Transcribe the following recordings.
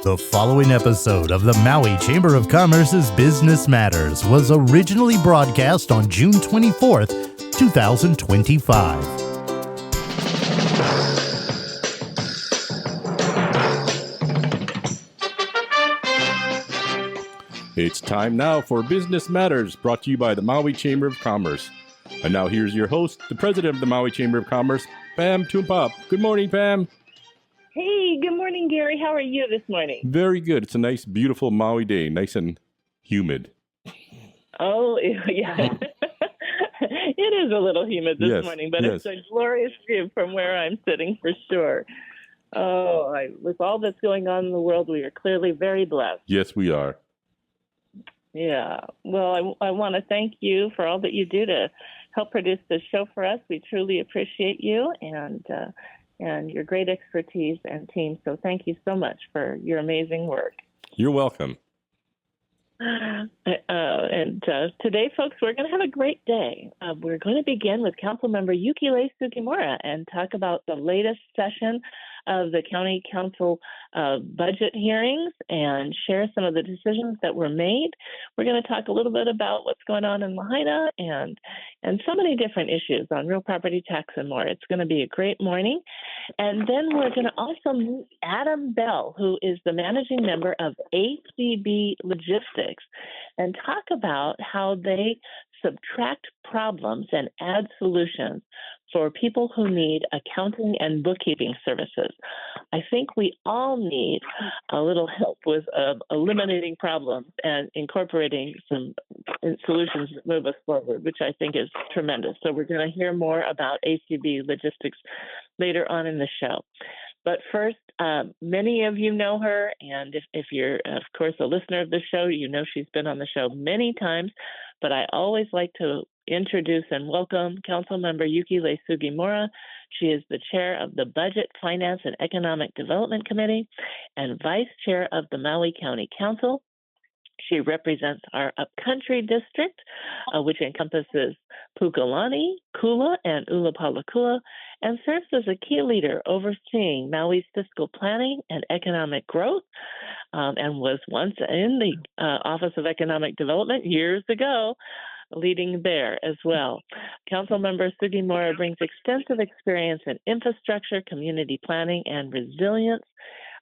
The following episode of the Maui Chamber of Commerce's Business Matters was originally broadcast on June 24th, 2025. It's time now for Business Matters, brought to you by the Maui Chamber of Commerce. And now here's your host, the president of the Maui Chamber of Commerce, Pam Tumpop. Good morning, Pam. Hey, good morning, Gary. How are you this morning? Very good. It's a nice, beautiful Maui day, nice and humid. Oh, yeah. It is a little humid this morning, but it's a glorious view from where I'm sitting for sure. Oh, with all that's going on in the world, we are clearly very blessed. Yes, we are. Yeah. Well, I want to thank you for all that you do to help produce this show for us. We truly appreciate you and your great expertise and team. So thank you so much for your amazing work. You're welcome. Today, folks, we're going to have a great day. We're going to begin with Councilmember Yuki Sugimura and talk about the latest session of the County Council budget hearings and share some of the decisions that were made. We're going to talk a little bit about what's going on in Lahaina and so many different issues on real property tax and more. It's going to be a great morning. And then we're going to also meet Adam Bell, who is the managing member of ACB Logistics, and talk about how they subtract problems and add solutions for people who need accounting and bookkeeping services. I think we all need a little help with eliminating problems and incorporating some solutions that move us forward, which I think is tremendous. So we're going to hear more about ACB Logistics later on in the show. But first, many of you know her, and if you're, of course, a listener of the show, you know she's been on the show many times. But I always like to introduce and welcome Councilmember Yuki Sugimura. She is the chair of the Budget, Finance, and Economic Development Committee and vice chair of the Maui County Council. She represents our Upcountry District, which encompasses Pukalani, Kula, and Ulapalakua, and serves as a key leader overseeing Maui's fiscal planning and economic growth, and was once in the Office of Economic Development years ago, leading there as well. Councilmember Sugimura brings extensive experience in infrastructure, community planning, and resilience.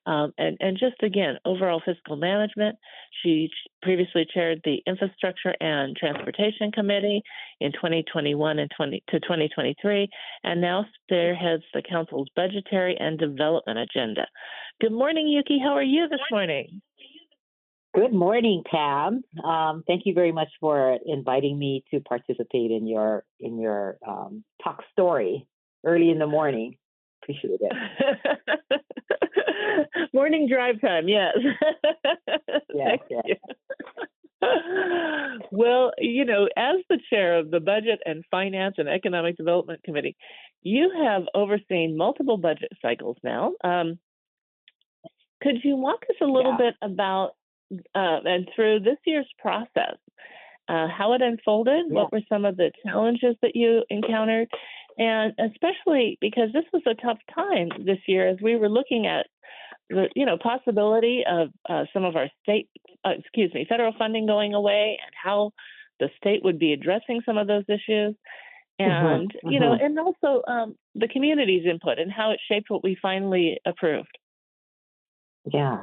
And just again, overall fiscal management. She previously chaired the Infrastructure and Transportation Committee in 2021 to 2023, and now spearheads the Council's budgetary and development agenda. Good morning, Yuki. How are you this morning? Good morning, Pam. Thank you very much for inviting me to participate in your talk story early in the morning. Appreciate it. Morning drive time, yes. Yes. Well, as the chair of the Budget and Finance and Economic Development Committee, you have overseen multiple budget cycles now. Could you walk us a little bit about and through this year's process, how it unfolded? What were some of the challenges that you encountered? And especially because this was a tough time this year as we were looking at the possibility of some of our federal funding going away and how the state would be addressing some of those issues. And, and also the community's input and how it shaped what we finally approved. Yeah.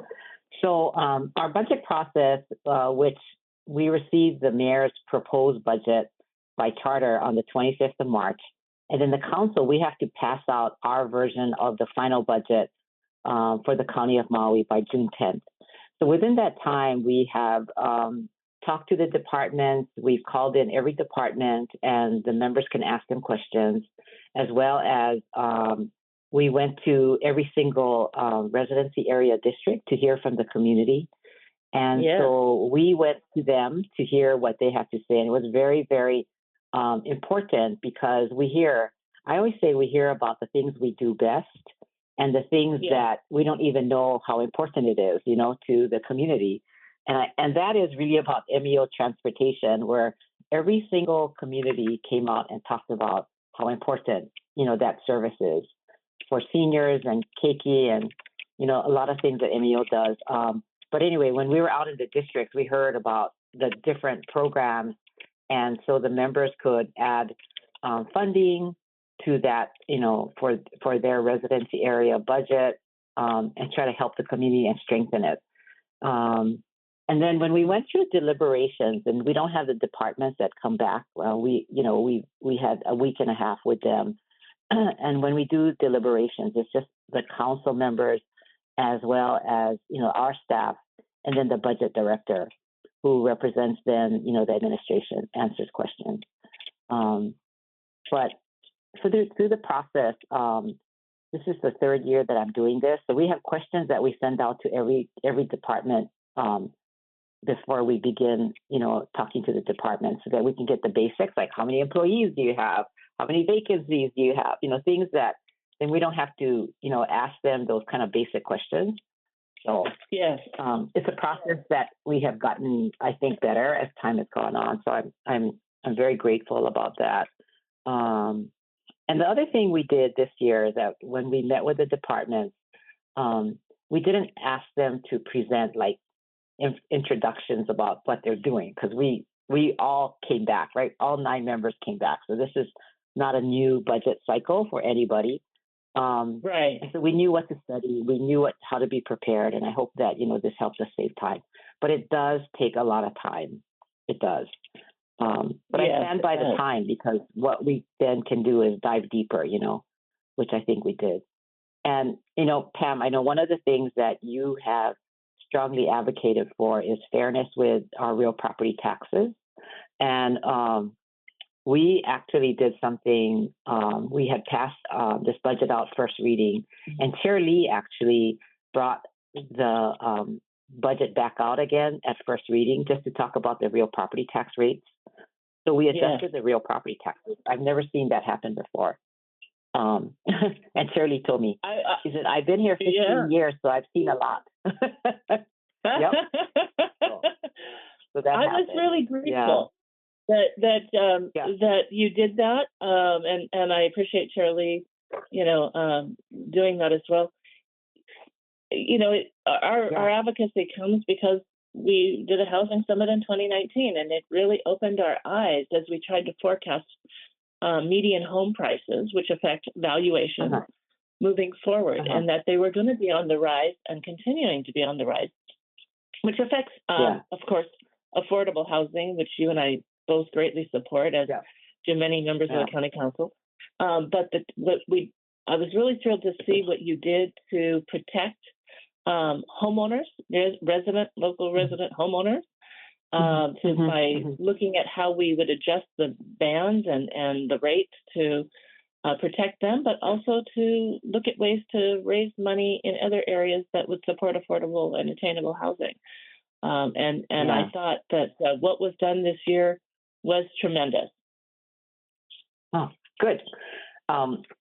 So our budget process, which we received the mayor's proposed budget by charter on the 25th of March. And in the council, we have to pass out our version of the final budget for the County of Maui by June 10th. So within that time, we have talked to the departments. We've called in every department, and the members can ask them questions, as well as we went to every single residency area district to hear from the community. And so we went to them to hear what they have to say. And it was very, very important because I always say we hear about the things we do best and the things that we don't even know how important it is, to the community. And that is really about MEO transportation, where every single community came out and talked about how important, that service is for seniors and keiki and, a lot of things that MEO does. But anyway, when we were out in the districts, we heard about the different programs, and so the members could add funding to that, for their residency area budget, and try to help the community and strengthen it. And then when we went through deliberations, and we don't have the departments that come back, we had a week and a half with them. And when we do deliberations, it's just the council members as well as, our staff, and then the budget director who represents then, the administration, answers questions. But through the process, this is the third year that I'm doing this. So we have questions that we send out to every department before we begin, talking to the department, so that we can get the basics, like how many employees do you have? How many vacancies do you have? Things that then we don't have to, ask them those kind of basic questions. So yes, it's a process that we have gotten, I think, better as time has gone on. So I'm very grateful about that. And the other thing we did this year is that when we met with the departments, we didn't ask them to present like introductions about what they're doing, because we all came back, right? All 9 members came back. So this is not a new budget cycle for anybody. Right. And so we knew what to study. We knew how to be prepared. And I hope that, this helps us save time. But it does take a lot of time. It does. But yes, I stand by the time, because what we then can do is dive deeper, which I think we did. And, Pam, I know one of the things that you have strongly advocated for is fairness with our real property taxes. And we actually did something. We had passed this budget out first reading, and Chair Lee actually brought the budget back out again at first reading, just to talk about the real property tax rates. So we adjusted the real property taxes. I've never seen that happen before. And Chair Lee told me, she said, I've been here 15 years, so I've seen a lot. Yep. So that I happened. was really grateful that you did that, and I appreciate Shirley, doing that as well. Our advocacy comes because we did a housing summit in 2019, and it really opened our eyes as we tried to forecast median home prices, which affect valuation moving forward, and that they were going to be on the rise and continuing to be on the rise, which affects, of course, affordable housing, which you and I both greatly support, as do many members of the county council. But I was really thrilled to see what you did to protect homeowners, local resident homeowners, by looking at how we would adjust the bands and the rates to protect them, but also to look at ways to raise money in other areas that would support affordable and attainable housing. And I thought that what was done this year was tremendous. Oh, good.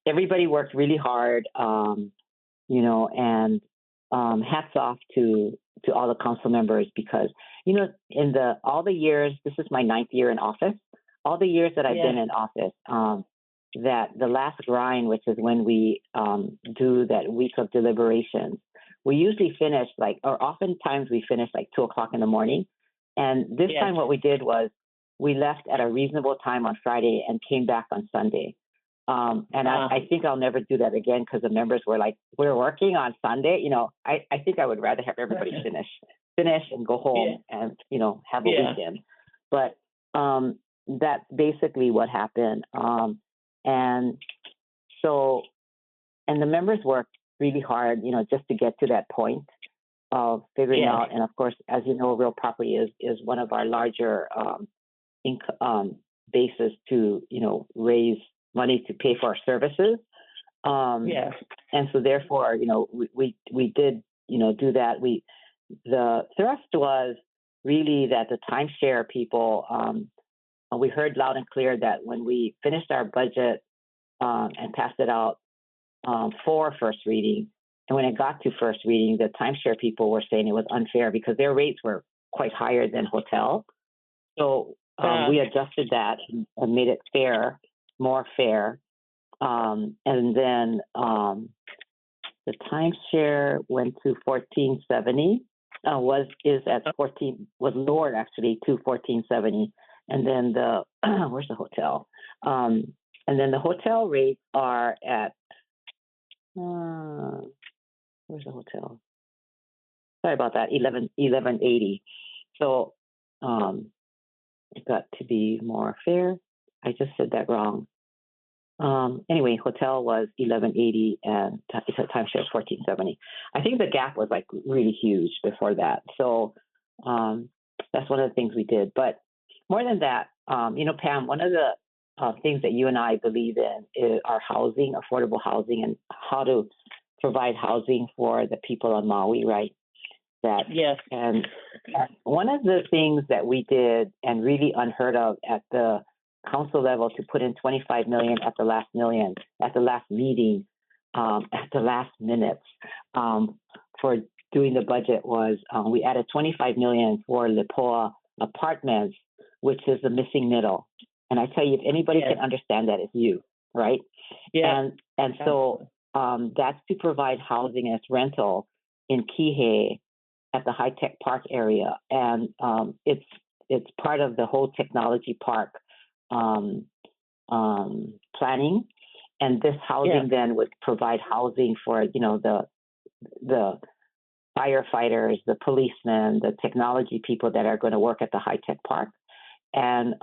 Everybody worked really hard, and hats off to all the council members, because, in all the years, this is my 9th year in office, all the years that I've been in office, that the last grind, which is when we do that week of deliberations, we usually finish oftentimes we finish 2:00 in the morning. And this time what we did was we left at a reasonable time on Friday and came back on Sunday. And I think I'll never do that again, because the members were like, we're working on Sunday. I think I would rather have everybody finish and go home and, have a weekend. But that's basically what happened. And the members worked really hard, just to get to that point of figuring out. And of course, as you know, real property is one of our larger income bases to, raise money to pay for our services. And so therefore, we did, do that. The thrust was really that the timeshare people, we heard loud and clear that when we finished our budget and passed it out for first reading, and when it got to first reading, the timeshare people were saying it was unfair because their rates were quite higher than hotel. So we adjusted that and made it fair, more fair. And then The timeshare went to 1470. Was lowered actually to 1470, and then the where's the hotel? And then the hotel rates are at where's the hotel? Sorry about that, 1180. So it got to be more fair. I just said that wrong. Anyway, hotel was 1180 and timeshare 1470. I think the gap was like really huge before that. So that's one of the things we did. But more than that, Pam, one of the things that you and I believe in is our housing, affordable housing, and how to provide housing for the people on Maui, right? Yes. And one of the things that we did and really unheard of at the council level to put in 25 million at the last meeting, at the last minutes for doing the budget was we added 25 million for Lipoa Apartments, which is the missing middle. And I tell you, if anybody can understand that, it's you, right? Yeah. And so that's to provide housing as rental in Kihei at the high tech park area, and it's part of the whole technology park planning. And this housing then would provide housing for the firefighters, the policemen, the technology people that are going to work at the high tech park, and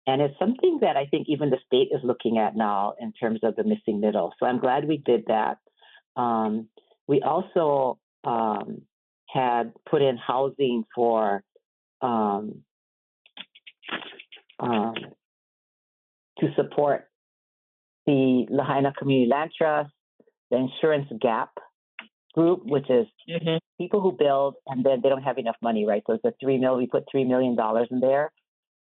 it's something that I think even the state is looking at now in terms of the missing middle. So I'm glad we did that. We also had put in housing for to support the Lahaina Community Land Trust, the Insurance Gap group, which is people who build and then they don't have enough money, right? So it's a we put $3 million in there.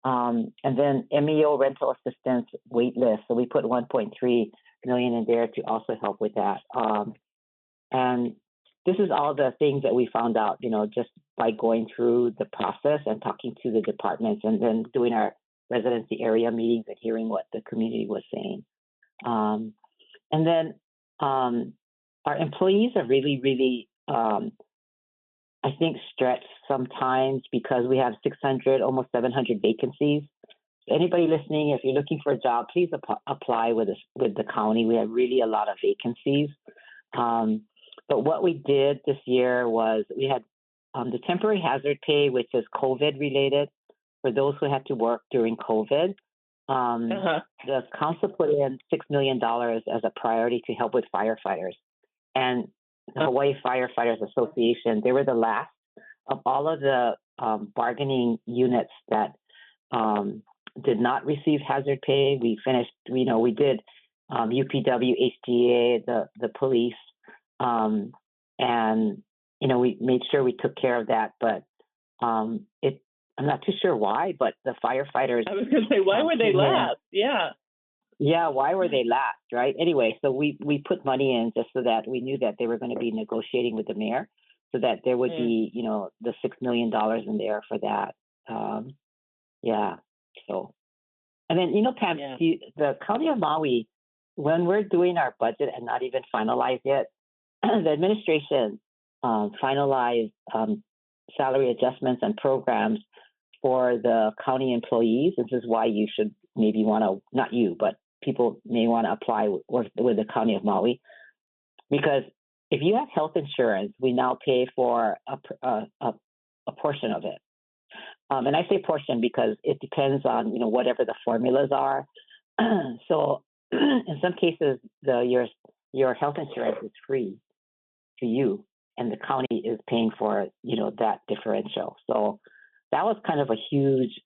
And then MEO rental assistance wait list. So we put 1.3 million in there to also help with that. And this is all the things that we found out, just by going through the process and talking to the departments and then doing our residency area meetings and hearing what the community was saying. And then our employees are really, really, I think, stretched sometimes because we have 600, almost 700 vacancies. Anybody listening, if you're looking for a job, please apply with the county. We have really a lot of vacancies. But what we did this year was we had the temporary hazard pay, which is COVID related for those who had to work during COVID. The council put in $6 million as a priority to help with firefighters. And the Hawaii Firefighters Association, they were the last of all of the bargaining units that did not receive hazard pay. We finished, we did UPW, HGA, the police, and we made sure we took care of that. But I'm not too sure why, but the firefighters. I was going to say, why were they last? Yeah. Yeah, why were they last, right? Anyway, so we put money in just so that we knew that they were going to be negotiating with the mayor, so that there would be, the $6 million in there for that. So, and then, Pam, the County of Maui, when we're doing our budget and not even finalized yet, the administration finalized salary adjustments and programs for the county employees. This is why you should maybe want to, not you, but people may want to apply with the County of Maui. Because if you have health insurance, we now pay for a portion of it. And I say portion because it depends on, whatever the formulas are. So in some cases, your health insurance is free to you, and the county is paying for, that differential. So that was kind of a huge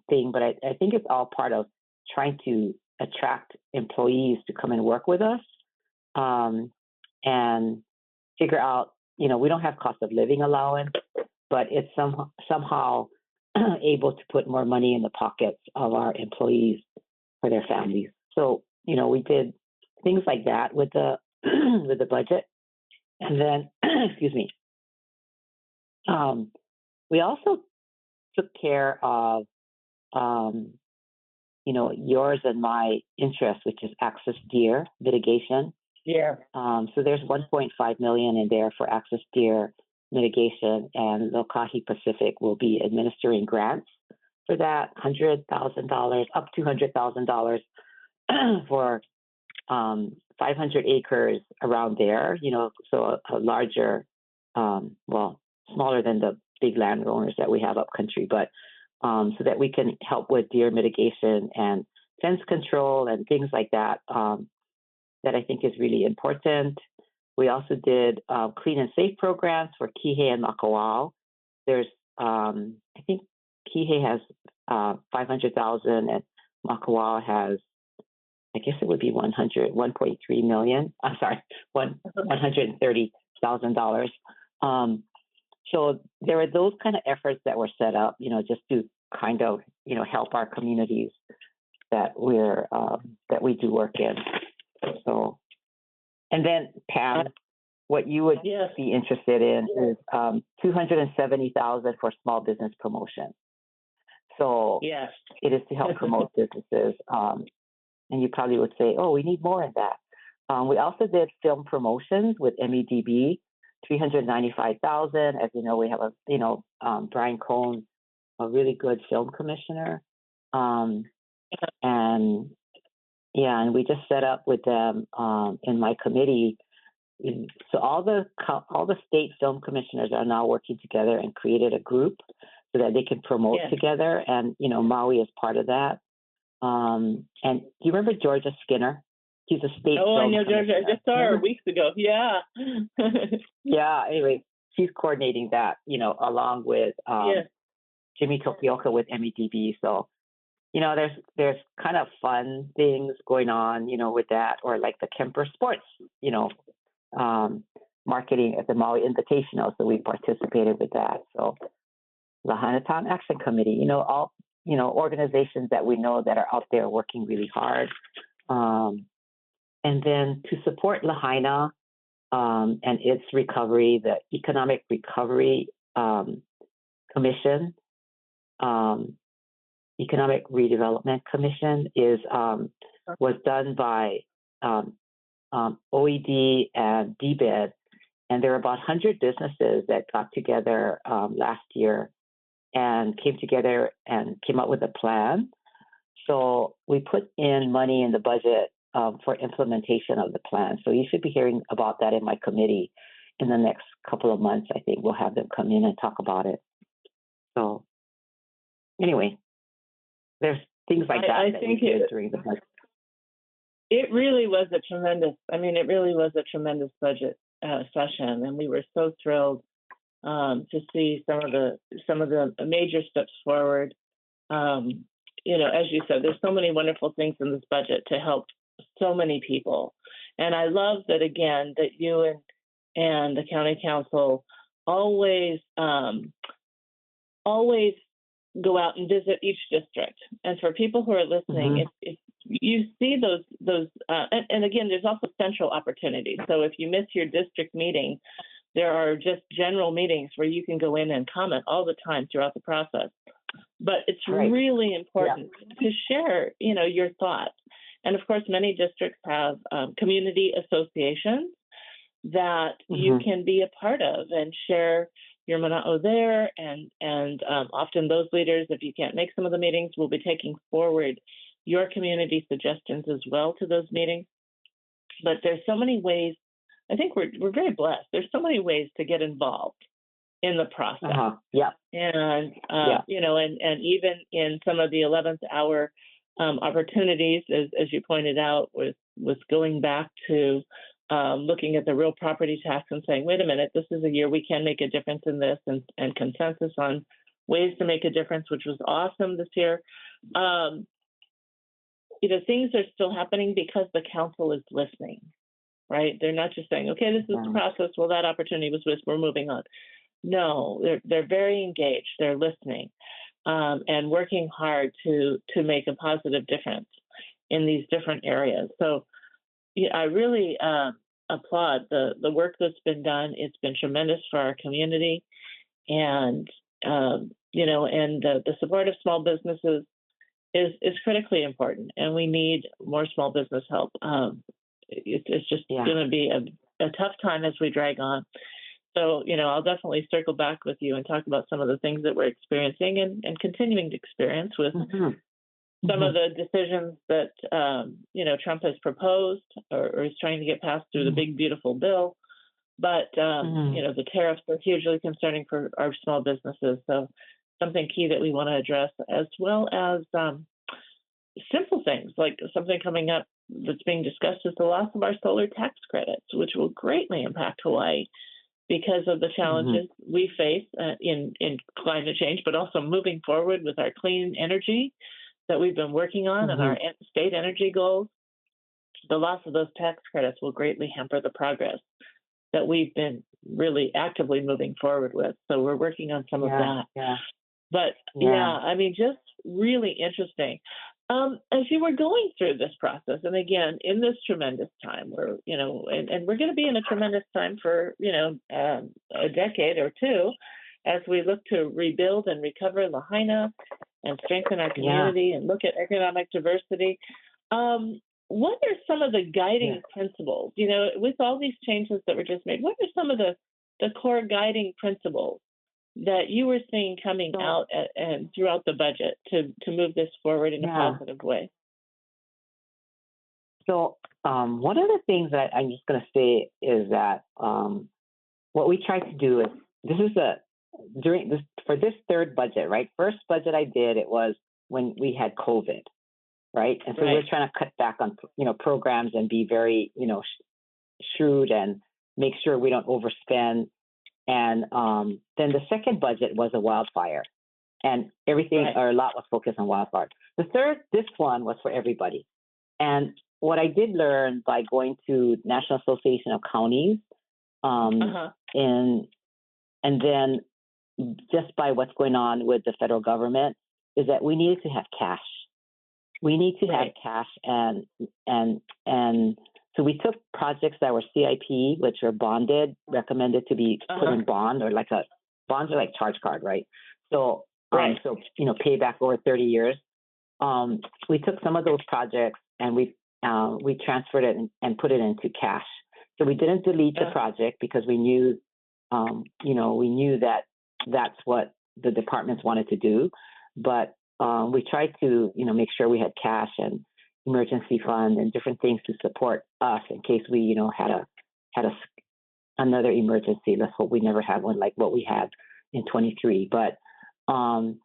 thing, but I think it's all part of trying to attract employees to come and work with us and figure out, we don't have cost of living allowance, but it's somehow able to put more money in the pockets of our employees for their families. So, we did things like that with the with the budget. And then, excuse me, we also took care of, yours and my interest, which is access deer litigation. Yeah. So there's 1.5 million in there for access deer mitigation, and Lokahi Pacific will be administering grants for that, $100,000 up to $100,000 for 500 acres around there. So a larger, smaller than the big landowners that we have up country, but so that we can help with deer mitigation and fence control and things like that. That I think is really important. We also did clean and safe programs for Kihei and Makawao. There's, I think Kihei has 500,000 and Makawao has, I guess it would be 1.3 million. I'm sorry, $130,000. So there are those kind of efforts that were set up, just to kind of, help our communities that we do work in. So, and then Pam, what you would be interested in is $270,000 for small business promotion. So it is to help promote businesses. And you probably would say, oh, we need more in that. We also did film promotions with MEDB, $395,000. As you know, we have Brian Cohn, a really good film commissioner. And we just set up with them in my committee. So all the state film commissioners are now working together and created a group so that they can promote together. And Maui is part of that. And do you remember Georgia Skinner? She's a state. Oh, I know commissioner. Georgia. I just saw her weeks ago. Yeah. Yeah. Anyway, she's coordinating that. Along with Jimmy Tokioka with MEDB. So. There's kind of fun things going on, with that, or like the Kemper Sports, marketing at the Maui Invitational. So we participated with that. So Lahaina Town Action Committee, all, organizations that we know that are out there working really hard. And then to support Lahaina and its recovery, the Economic Recovery Commission, Economic Redevelopment Commission was done by OED and DBED, and there are about 100 businesses that got together last year and came together and came up with a plan. So we put in money in the budget for implementation of the plan. So you should be hearing about that in my committee in the next couple of months. I think we'll have them come in and talk about it. So anyway. There's things like that. I think during the budget. It really was a tremendous budget session, and we were so thrilled to see some of the major steps forward. As you said, there's so many wonderful things in this budget to help so many people, and I love that again that you and the county council always go out and visit each district. And for people who are listening, if you see those, and again, there's also central opportunities. So if you miss your district meeting, there are just general meetings where you can go in and comment all the time throughout the process. But it's really important to share, your thoughts. And of course, many districts have community associations that you can be a part of and share your mana'o there, and often those leaders, if you can't make some of the meetings, will be taking forward your community suggestions as well to those meetings. But there's so many ways. I think we're very blessed. There's so many ways to get involved in the process. And and even in some of the 11th hour opportunities, as you pointed out, was going back to looking at the real property tax and saying, wait a minute, this is a year we can make a difference in this, and consensus on ways to make a difference, which was awesome this year. Things are still happening because the council is listening, right? They're not just saying, okay, this is the process. Well, that opportunity was missed. We're moving on. No, they're very engaged. They're listening and working hard to make a positive difference in these different areas. So I really applaud the work that's been done. It's been tremendous for our community, and the support of small businesses is critically important, and we need more small business help. it's just going to be a tough time as we drag on. So, I'll definitely circle back with you and talk about some of the things that we're experiencing and continuing to experience with some of the decisions that, Trump has proposed or is trying to get passed through the big, beautiful bill. But, the tariffs are hugely concerning for our small businesses. So something key that we want to address, as well as simple things like something coming up that's being discussed is the loss of our solar tax credits, which will greatly impact Hawaii because of the challenges we face in climate change, but also moving forward with our clean energy that we've been working on and our state energy goals. The loss of those tax credits will greatly hamper the progress that we've been really actively moving forward with. So we're working on some of that. Yeah. But just really interesting. As you were going through this process, and again, in this tremendous time where, and we're going to be in a tremendous time for, a decade or two as we look to rebuild and recover Lahaina and strengthen our community and look at economic diversity. What are some of the guiding principles, with all these changes that were just made, what are some of the core guiding principles that you were seeing coming out and throughout the budget to move this forward in a positive way? So one of the things that I'm just going to say is that what we tried to do is for this third budget, right? First budget I did, it was when we had COVID, right? And so we're trying to cut back on programs and be very shrewd and make sure we don't overspend. And then the second budget was a wildfire, and everything or a lot was focused on wildfire. This one was for everybody. And what I did learn by going to National Association of Counties, and then just by what's going on with the federal government, is that we needed to have cash. We need to have cash, and so we took projects that were CIP, which are bonded, recommended to be put in bond, or bonds are like charge card, right? So, payback over 30 years. We took some of those projects and we transferred it and put it into cash. So we didn't delete the project because we knew, we knew that that's what the departments wanted to do, but we tried to, make sure we had cash and emergency fund and different things to support us in case we, had another emergency. Let's hope we never have one like what we had in 23. But and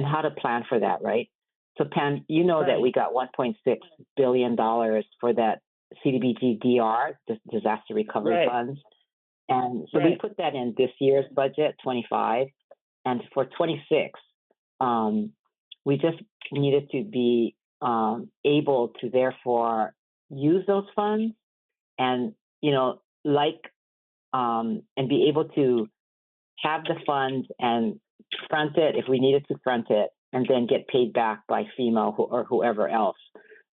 how to plan for that, right? So Pam, that we got $1.6 billion for that CDBG DR, disaster recovery funds, and so we put that in this year's budget, 25, and for 26. We just needed to be able to therefore use those funds and, and be able to have the funds and front it if we needed to front it, and then get paid back by FEMA or whoever else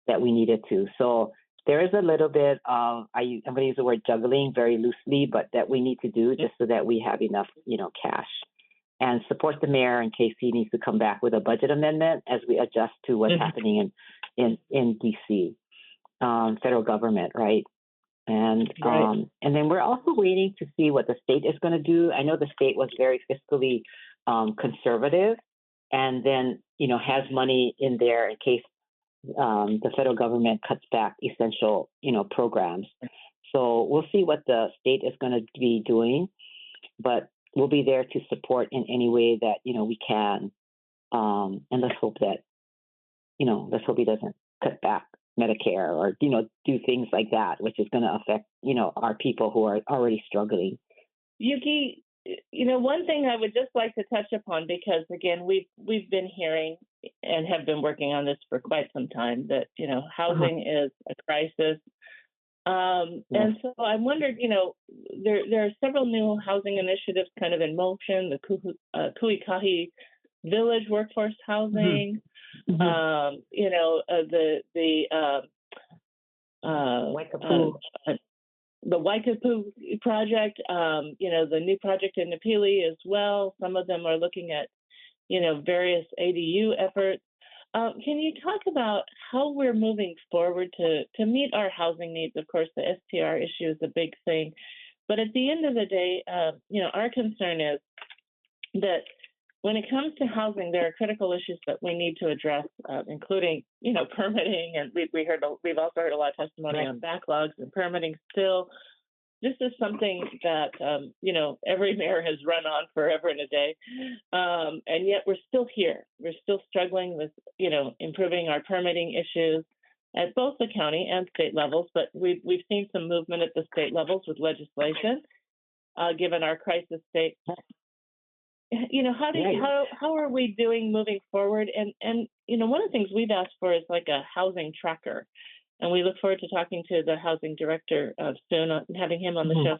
that we needed to. So there is a little bit of, I'm going to use the word juggling very loosely, but that we need to do just so that we have enough, cash. And support the mayor in case he needs to come back with a budget amendment as we adjust to what's happening in DC, federal government, right? And then we're also waiting to see what the state is going to do. I know the state was very fiscally conservative, and then has money in there in case the federal government cuts back essential programs. So we'll see what the state is going to be doing, but we'll be there to support in any way that, we can. And let's hope that, let's hope he doesn't cut back Medicare or, do things like that, which is going to affect, our people who are already struggling. Yuki, one thing I would just like to touch upon, because again, we've been hearing and have been working on this for quite some time that, housing is a crisis. And so I wondered, there are several new housing initiatives kind of in motion, the Kuikahi Village workforce housing, the Waikapu project, the new project in Napili as well. Some of them are looking at, various ADU efforts. Can you talk about how we're moving forward to meet our housing needs? Of course, the STR issue is a big thing, but at the end of the day, our concern is that when it comes to housing, there are critical issues that we need to address, including, permitting, and we've also heard a lot of testimony on backlogs and permitting still. This is something that, every mayor has run on forever and a day. And yet we're still here. We're still struggling with, improving our permitting issues at both the county and state levels. But we've seen some movement at the state levels with legislation, given our crisis state. How are we doing moving forward? And one of the things we've asked for is like a housing tracker. And we look forward to talking to the housing director soon, having him on the show.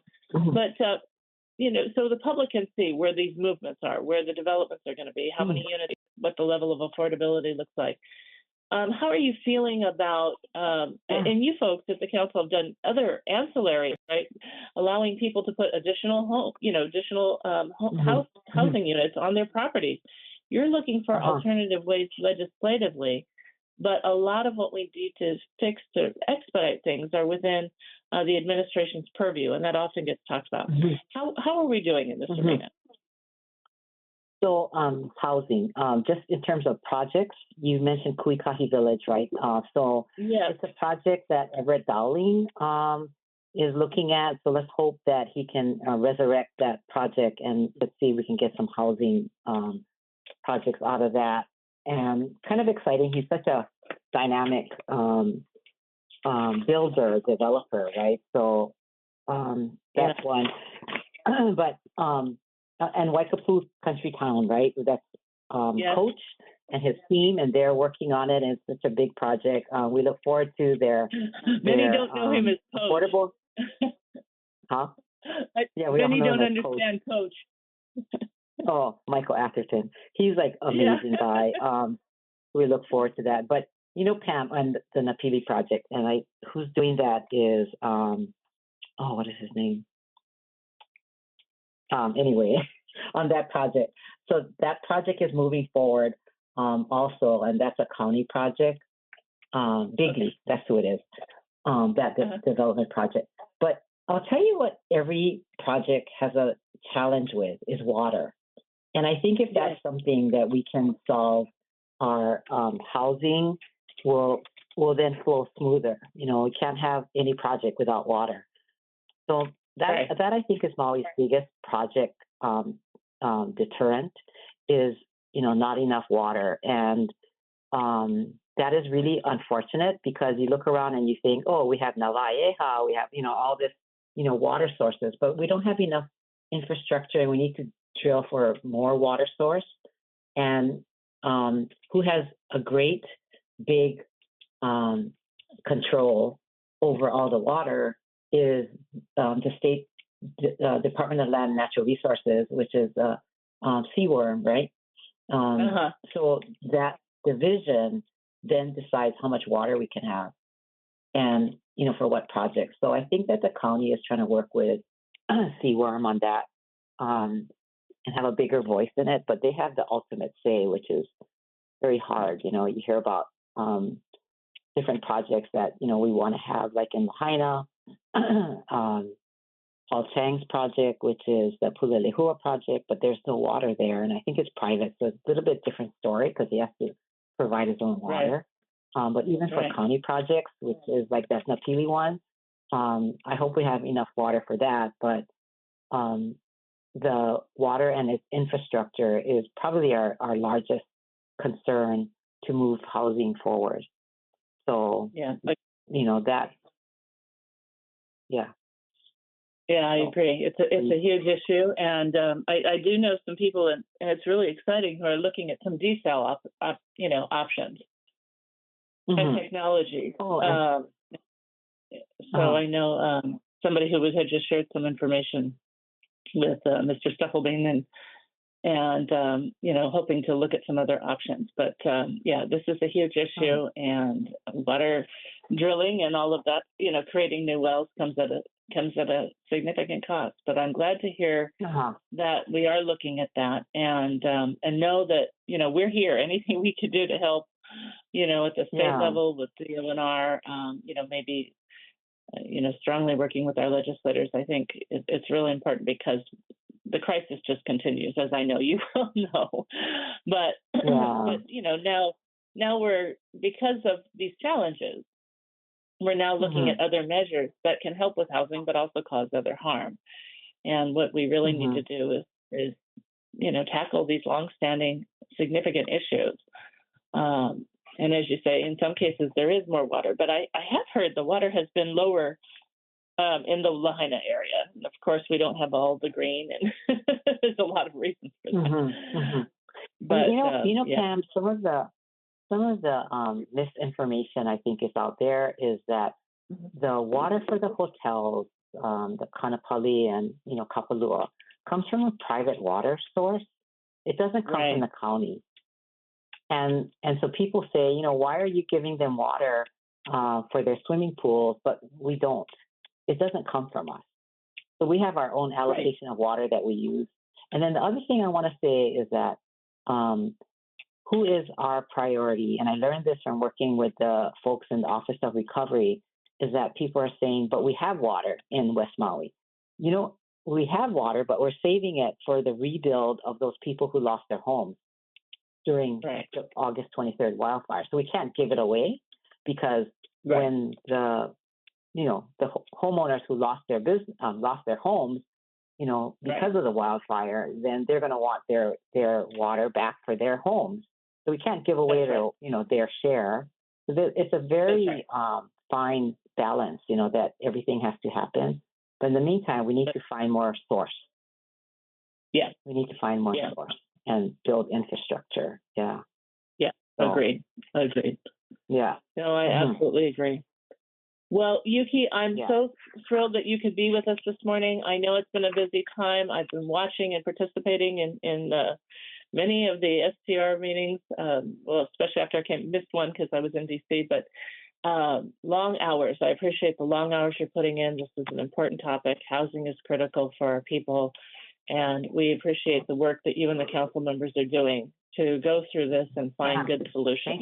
But, so the public can see where these movements are, where the developments are going to be, how many units, what the level of affordability looks like. How are you feeling about, and you folks at the council have done other ancillary, right? Allowing people to put additional housing units on their properties. You're looking for alternative ways legislatively. But a lot of what we need to fix to expedite things are within the administration's purview, and that often gets talked about. How are we doing in this arena? So housing, just in terms of projects, you mentioned Kuikahi Village, right? It's a project that Everett Dowling is looking at. So let's hope that he can resurrect that project, and let's see if we can get some housing projects out of that. And kind of exciting. He's such a dynamic builder, developer, right? So that's one. But and Waikapu Country Town, right? That's Coach and his team, and they're working on it. And it's such a big project. We look forward to their. Many don't know him as Coach. Affordable. Huh? Many don't understand Coach. Oh, Michael Atherton. He's like amazing guy. We look forward to that. But Pam and the Napili project, and who's doing that is what is his name? Anyway, on that project. So that project is moving forward also, and that's a county project. Bigley, that's who it is. Development project. But I'll tell you what every project has a challenge with is water. And I think if that's something that we can solve, our housing will then flow smoother. We can't have any project without water. So that I think is Maui's biggest project deterrent is not enough water, and that is really unfortunate because you look around and you think, oh, we have Navaeha, we have all this water sources, but we don't have enough infrastructure, and we need to drill for more water source. And who has a great big control over all the water is the state Department of Land and Natural Resources, which is Seaworm, right? So that division then decides how much water we can have and for what projects. So I think that the county is trying to work with Seaworm on that and have a bigger voice in it, but they have the ultimate say, which is very hard. You hear about different projects that we want to have, like in Lahaina, Paul Chang's project, which is the Pulelehua project, but there's no water there, and I think it's private, so it's a little bit different story because he has to provide his own water. But even for county projects, which is like that Napili one, I hope we have enough water for that, but the water and its infrastructure is probably our largest concern to move housing forward. So, that. Yeah, I agree. It's a huge issue, and I do know some people, and it's really exciting, who are looking at some desal options and technology. So I know somebody who had just shared some information with Mr. Stufflebean and hoping to look at some other options. But this is a huge issue, and water drilling and all of that, creating new wells comes at a significant cost. But I'm glad to hear that we are looking at that and know that we're here. Anything we could do to help at the state level with DONR, maybe, strongly working with our legislators. I think it's really important because the crisis just continues, as I know you will know. But, now we're, because of these challenges, we're now looking at other measures that can help with housing, but also cause other harm. And what we really need to do is tackle these longstanding significant issues. And as you say, in some cases there is more water, but I have heard the water has been lower in the Lahaina area. And of course, we don't have all the green, and there's a lot of reasons for that. But Pam, some of the misinformation I think is out there is that the water for the hotels, the Kanapali and Kapalua, comes from a private water source. It doesn't come from the county. And so people say, why are you giving them water for their swimming pools, but we don't? It doesn't come from us. So we have our own allocation of water that we use. And then the other thing I want to say is that who is our priority? And I learned this from working with the folks in the Office of Recovery, is that people are saying, but we have water in West Maui. We have water, but we're saving it for the rebuild of those people who lost their homes during the August 23rd wildfire. So we can't give it away, because when the homeowners who lost their business, lost their homes, because of the wildfire, then they're going to want their water back for their homes. So we can't give away their share. So it's a very fine balance, that everything has to happen. But in the meantime, we need to find more source. Yeah. We need to find more source and build infrastructure. Yeah. Yeah. So, agreed. Yeah. No, I absolutely agree. Well, Yuki, I'm so thrilled that you could be with us this morning. I know it's been a busy time. I've been watching and participating in many of the STR meetings, especially after I missed one because I was in D.C., but long hours. I appreciate the long hours you're putting in. This is an important topic. Housing is critical for our people, and we appreciate the work that you and the council members are doing to go through this and find good solutions.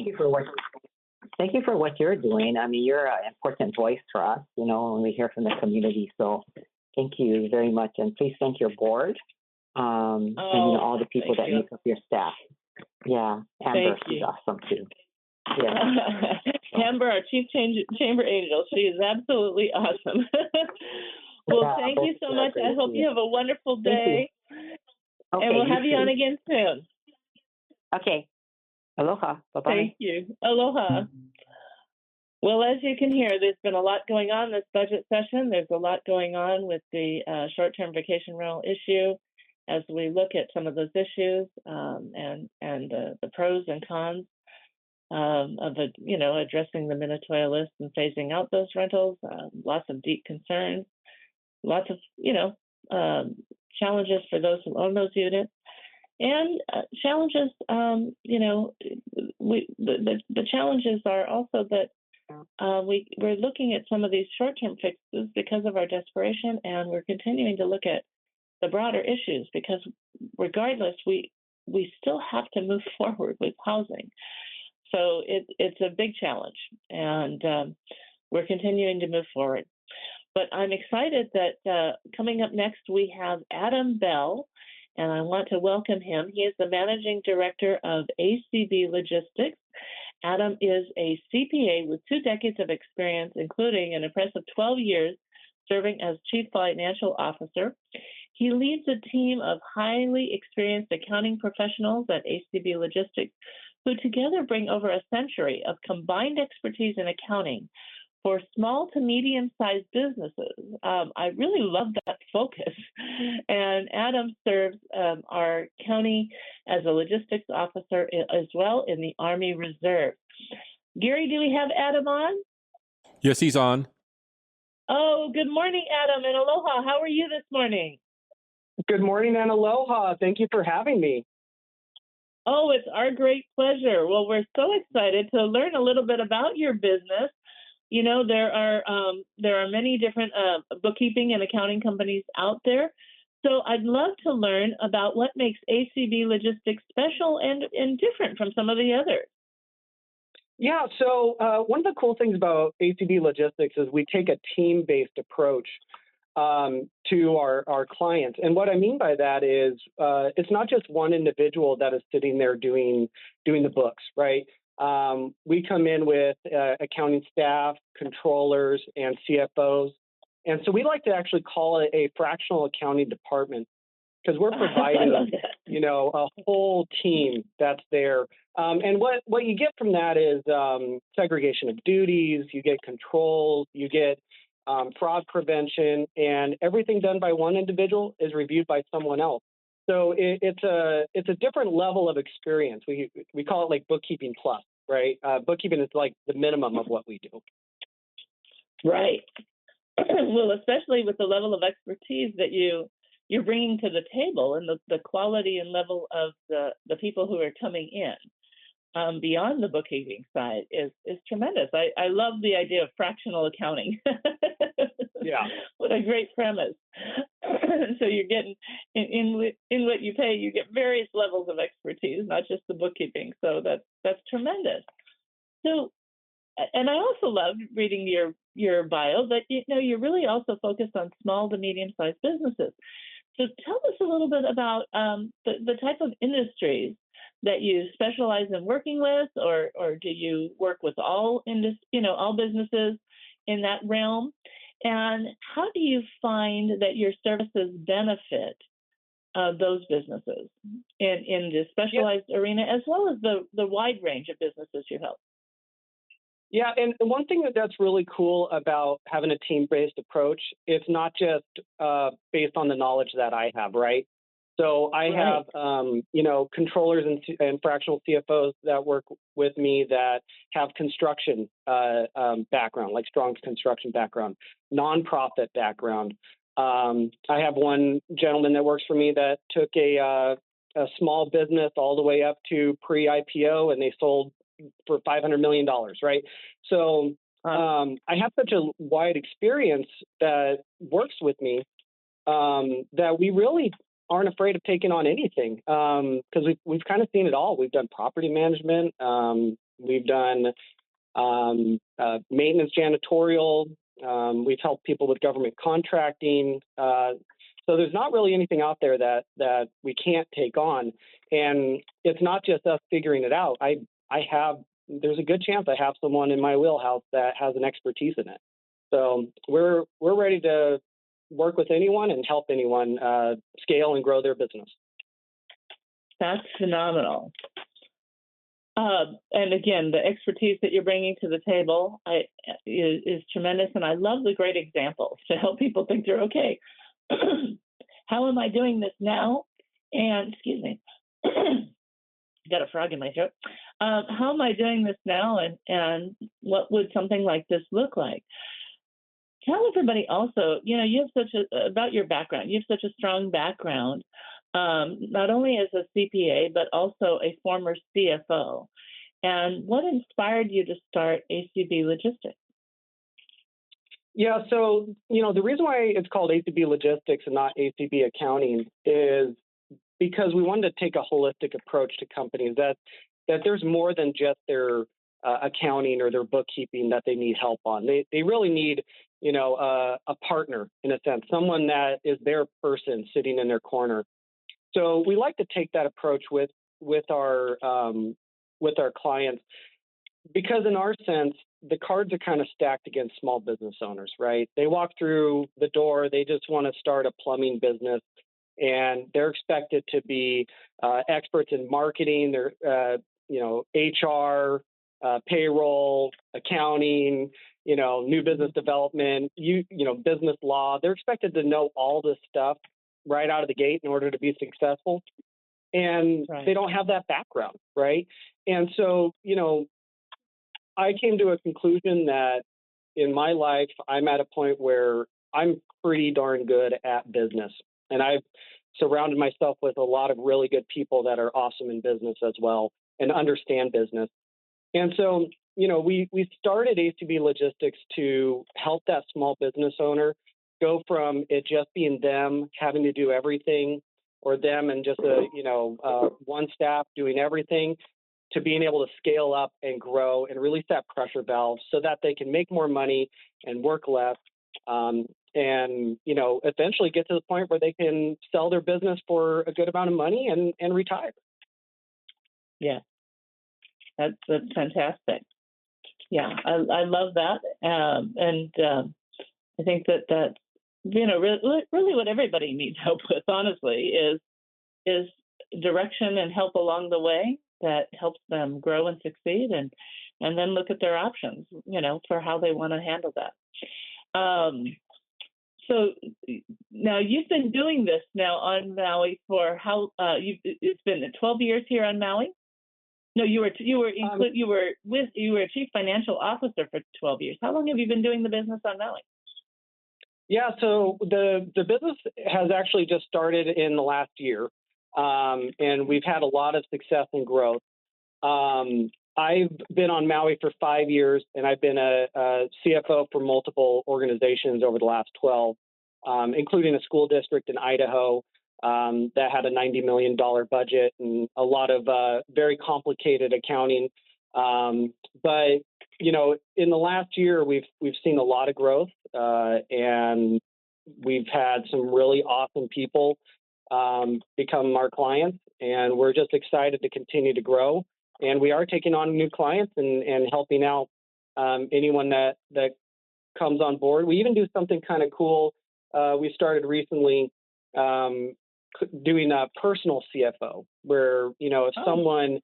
Thank you for what you're doing. I mean, you're an important voice for us, when we hear from the community. So thank you very much. And please thank your board and all the people that make up your staff. Yeah, Amber, she's awesome too. Yeah. Amber, our Chief Chamber Angel, she is absolutely awesome. Well, thank you so much. I hope you have a wonderful day. Okay, and we'll have you on again soon. Okay. Aloha. Bye-bye. Thank you. Aloha. Well, as you can hear, there's been a lot going on this budget session. There's a lot going on with the short-term vacation rental issue as we look at some of those issues and the pros and cons of addressing the Minatoya list and phasing out those rentals. Lots of deep concerns, lots of challenges for those who own those units. And challenges, the challenges are also that we're looking at some of these short-term fixes because of our desperation, and we're continuing to look at the broader issues because regardless, we still have to move forward with housing. So it's a big challenge, and we're continuing to move forward. But I'm excited that coming up next, we have Adam Bell, and I want to welcome him. He is the Managing Director of ACB Logistics. Adam is a CPA with 2 decades of experience, including an impressive 12 years serving as Chief Financial Officer. He leads a team of highly experienced accounting professionals at ACB Logistics who together bring over a century of combined expertise in accounting for small to medium-sized businesses. I really love that focus. And Adam serves our county as a logistics officer as well in the Army Reserve. Gary, do we have Adam on? Yes, he's on. Oh, good morning, Adam, and aloha. How are you this morning? Good morning and aloha. Thank you for having me. Oh, it's our great pleasure. Well, we're so excited to learn a little bit about your business. There are many different bookkeeping and accounting companies out there. So I'd love to learn about what makes ACB Logistics special and different from some of the others. Yeah, so one of the cool things about ACB Logistics is we take a team-based approach to our clients. And what I mean by that is it's not just one individual that is sitting there doing the books, right? We come in with accounting staff, controllers, and CFOs. And so we like to actually call it a fractional accounting department because we're providing, a whole team that's there. And what you get from that is segregation of duties, you get controls, you get fraud prevention, and everything done by one individual is reviewed by someone else. So it's a different level of experience. We call it like bookkeeping plus, right? Bookkeeping is like the minimum of what we do. Right. Well, especially with the level of expertise that you're bringing to the table and the quality and level of the people who are coming in. Beyond the bookkeeping side is tremendous. I love the idea of fractional accounting. Yeah. What a great premise. So you're getting in what you pay, you get various levels of expertise, not just the bookkeeping. So that's tremendous. So, and I also loved reading your bio that you're really also focused on small to medium-sized businesses. So tell us a little bit about the type of industries that you specialize in working with, or do you work with all businesses in that realm? And how do you find that your services benefit those businesses in the specialized arena, as well as the wide range of businesses you help? Yeah, and one thing that's really cool about having a team-based approach, it's not just based on the knowledge that I have, right? So I have, controllers and fractional CFOs that work with me that have construction background, like strong construction background, nonprofit background. I have one gentleman that works for me that took a small business all the way up to pre-IPO, and they sold for $500 million, right? So I have such a wide experience that works with me that we really aren't afraid of taking on anything because we've kind of seen it all. We've done property management, we've done maintenance, janitorial, we've helped people with government contracting. So there's not really anything out there that we can't take on, and it's not just us figuring it out. There's a good chance I have someone in my wheelhouse that has an expertise in it. So we're ready to work with anyone and help anyone scale and grow their business. That's phenomenal. And again, the expertise that you're bringing to the table is tremendous. And I love the great examples to help people think they're okay. How am I doing this now? And excuse me, got a frog in my throat. How am I doing this now? And what would something like this look like? Tell everybody also, you have about your background, you have such a strong background, not only as a CPA, but also a former CFO. And what inspired you to start ACB Logistics? Yeah, so, the reason why it's called ACB Logistics and not ACB Accounting is because we wanted to take a holistic approach to companies, that there's more than just their accounting or their bookkeeping that they need help on. They really need, a partner in a sense, someone that is their person sitting in their corner. So we like to take that approach with our clients, because in our sense, the cards are kind of stacked against small business owners, right? They walk through the door, they just want to start a plumbing business, and they're expected to be experts in marketing, they're HR, payroll, accounting, new business development, business law. They're expected to know all this stuff right out of the gate in order to be successful. And They don't have that background, right? And so, I came to a conclusion that in my life, I'm at a point where I'm pretty darn good at business. And I've surrounded myself with a lot of really good people that are awesome in business as well and understand business. And so, we started ACB Logistics to help that small business owner go from it just being them having to do everything, or them and just one staff doing everything, to being able to scale up and grow and release that pressure valve so that they can make more money and work less, and eventually get to the point where they can sell their business for a good amount of money and retire. Yeah, that's fantastic. Yeah, I love that, and I think that really what everybody needs help with, honestly, is direction and help along the way that helps them grow and succeed, and then look at their options, for how they want to handle that. So now you've been doing this now on Maui for how? It's been 12 years here on Maui. No, you were a chief financial officer for 12 years. How long have you been doing the business on Maui? Yeah, so the business has actually just started in the last year, and we've had a lot of success and growth. I've been on Maui for 5 years, and I've been a CFO for multiple organizations over the last 12, including a school district in Idaho that had a $90 million budget and a lot of very complicated accounting. But in the last year, we've seen a lot of growth, and we've had some really awesome people become our clients, and we're just excited to continue to grow. And we are taking on new clients and helping out anyone that comes on board. We even do something kind of cool. We started recently doing a personal CFO, where if someone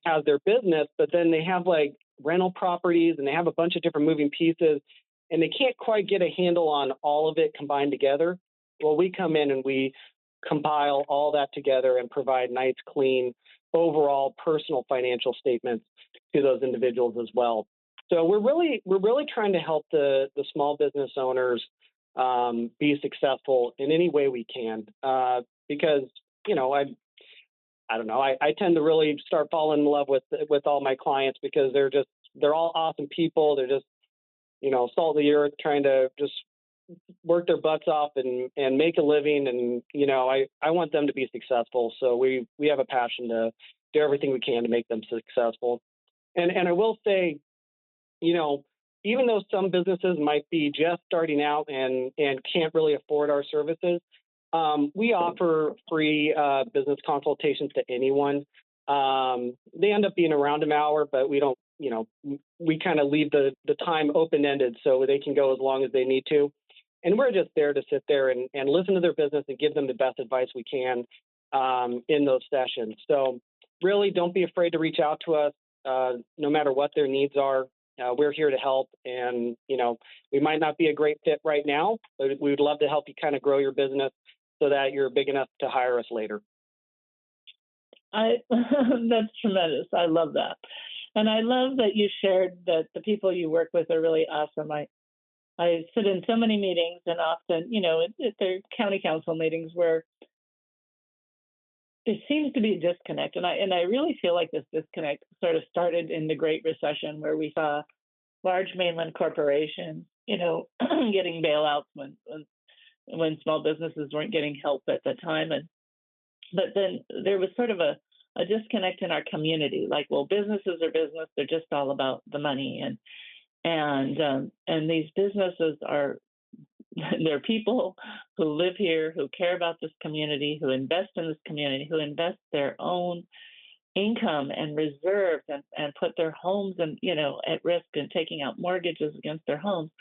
has their business, but then they have like rental properties and they have a bunch of different moving pieces, and they can't quite get a handle on all of it combined together. Well, we come in and we compile all that together and provide nice, clean, overall personal financial statements to those individuals as well. So we're really trying to help the small business owners be successful in any way we can, because I don't know, I tend to really start falling in love with all my clients, because they're all awesome people. They're just salt of the earth, trying to just work their butts off and make a living. And I want them to be successful. So we have a passion to do everything we can to make them successful. And I will say, even though some businesses might be just starting out and can't really afford our services, we offer free business consultations to anyone. They end up being around an hour, but we don't, we kind of leave the time open-ended so they can go as long as they need to. And we're just there to sit there and listen to their business and give them the best advice we can in those sessions. So really, don't be afraid to reach out to us, no matter what their needs are. We're here to help. And, we might not be a great fit right now, but we would love to help you kind of grow your business so that you're big enough to hire us later. That's tremendous. I love that. And I love that you shared that the people you work with are really awesome. I sit in so many meetings, and often, they're county council meetings where there seems to be a disconnect. And I really feel like this disconnect sort of started in the Great Recession, where we saw large mainland corporations, getting bailouts when small businesses weren't getting help at the time. But then there was sort of a disconnect in our community. Like, well, businesses are business; they're just all about the money, and these businesses they're people who live here, who care about this community, who invest in this community, who invest their own income and reserves and put their homes at risk, and taking out mortgages against their homes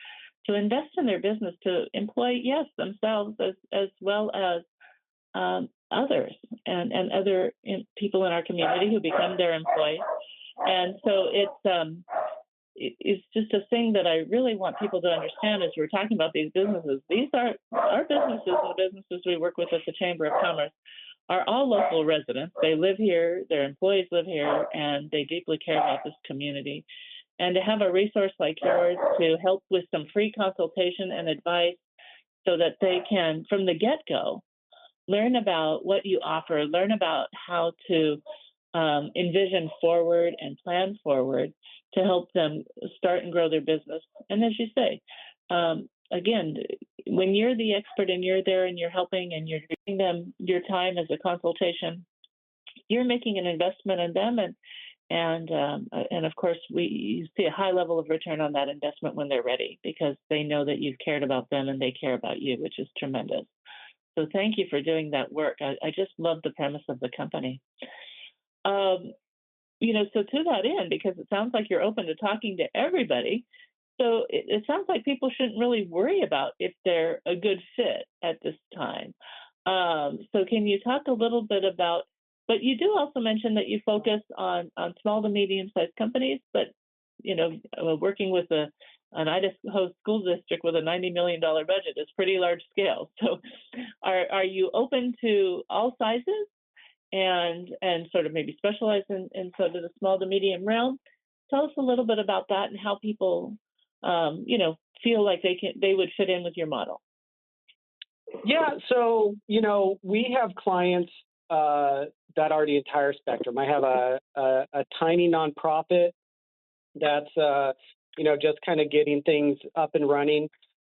to invest in their business, to employ, yes, themselves as well as others and other people in our community who become their employees. And so it's just a thing that I really want people to understand as we're talking about these businesses. These are our businesses, and the businesses we work with at the Chamber of Commerce are all local residents. They live here, their employees live here, and they deeply care about this community. And to have a resource like yours to help with some free consultation and advice so that they can, from the get-go, learn about what you offer, learn about how to envision forward and plan forward to help them start and grow their business. And as you say, again, when you're the expert and you're there and you're helping and you're giving them your time as a consultation, you're making an investment in them, And of course, you see a high level of return on that investment when they're ready, because they know that you've cared about them and they care about you, which is tremendous. So thank you for doing that work. I just love the premise of the company. So to that end, because it sounds like you're open to talking to everybody, so it sounds like people shouldn't really worry about if they're a good fit at this time. So can you talk a little bit about, but you do also mention that you focus on small to medium-sized companies, but, working with an Idaho school district with a $90 million budget is pretty large scale. So are you open to all sizes and sort of maybe specialize in sort of the small to medium realm? Tell us a little bit about that and how people, feel like they would fit in with your model. Yeah, so we have clients that are the entire spectrum. I have a tiny nonprofit that's just kind of getting things up and running,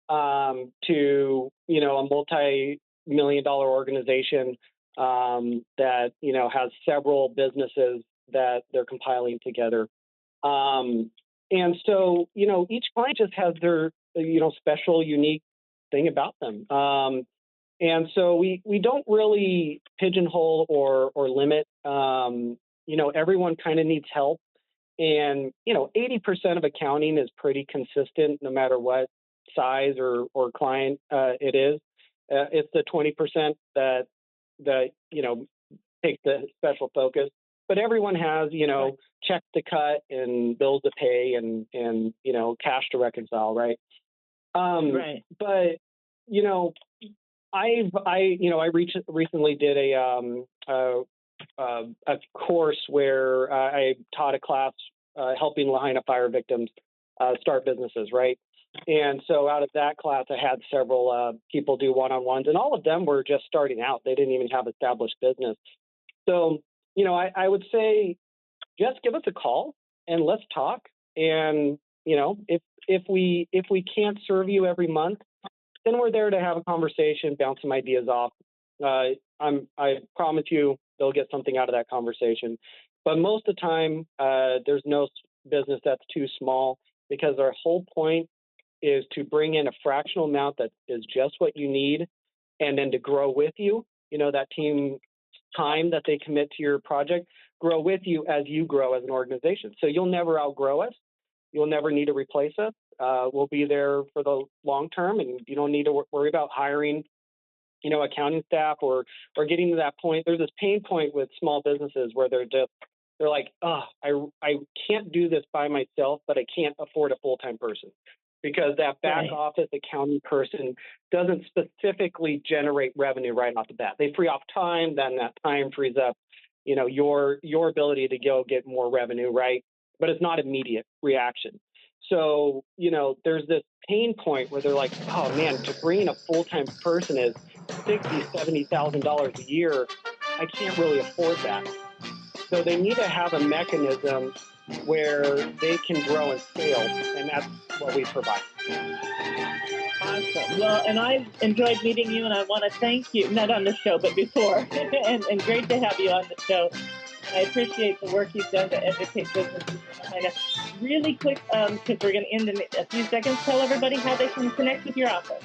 to a multi-million-dollar organization that has several businesses that they're compiling together. And so each client just has their special, unique thing about them. And so we don't really pigeonhole or limit. Everyone kind of needs help. And 80% of accounting is pretty consistent no matter what size or client it is. It's the 20% that take the special focus. But everyone has checks to cut and bills to pay and cash to reconcile, right? Right. But I recently did a course where I taught a class helping Lahaina fire victims start businesses, right? And so out of that class, I had several people do one-on-ones, and all of them were just starting out. They didn't even have established business. So, I would say just give us a call and let's talk. And, if we can't serve you every month, then we're there to have a conversation, bounce some ideas off. I promise you they'll get something out of that conversation. But most of the time, there's no business that's too small, because our whole point is to bring in a fractional amount that is just what you need, and then to grow with you. That team time that they commit to your project, grow with you as you grow as an organization. So you'll never outgrow us. You'll never need to replace us. We'll be there for the long term, and you don't need to worry about hiring, accounting staff or getting to that point. There's this pain point with small businesses where they're like, I can't do this by myself, but I can't afford a full-time person, because that back office accounting person doesn't specifically generate revenue right off the bat. They free off time, then that time frees up, your ability to go get more revenue, right? But it's not immediate reaction. So, there's this pain point where they're like, oh man, to bring in a full-time person is $60,000, $70,000 a year. I can't really afford that. So they need to have a mechanism where they can grow and scale, and that's what we provide. Awesome. Well, and I've enjoyed meeting you, and I want to thank you, not on the show, but before, and great to have you on the show. I appreciate the work you've done to educate businesses in Lahaina. Really quick, because we're going to end in a few seconds, tell everybody how they can connect with your office.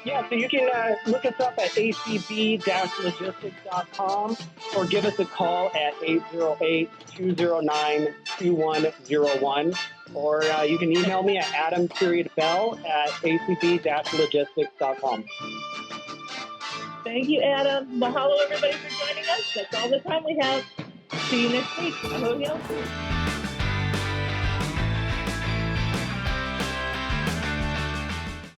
Yeah, so you can look us up at acb-logistics.com or give us a call at 808-209-2101. Or you can email me at adam.bell@acb-logistics.com. Thank you, Adam. Mahalo, everybody, for joining us. That's all the time we have. See you next week. Aloha.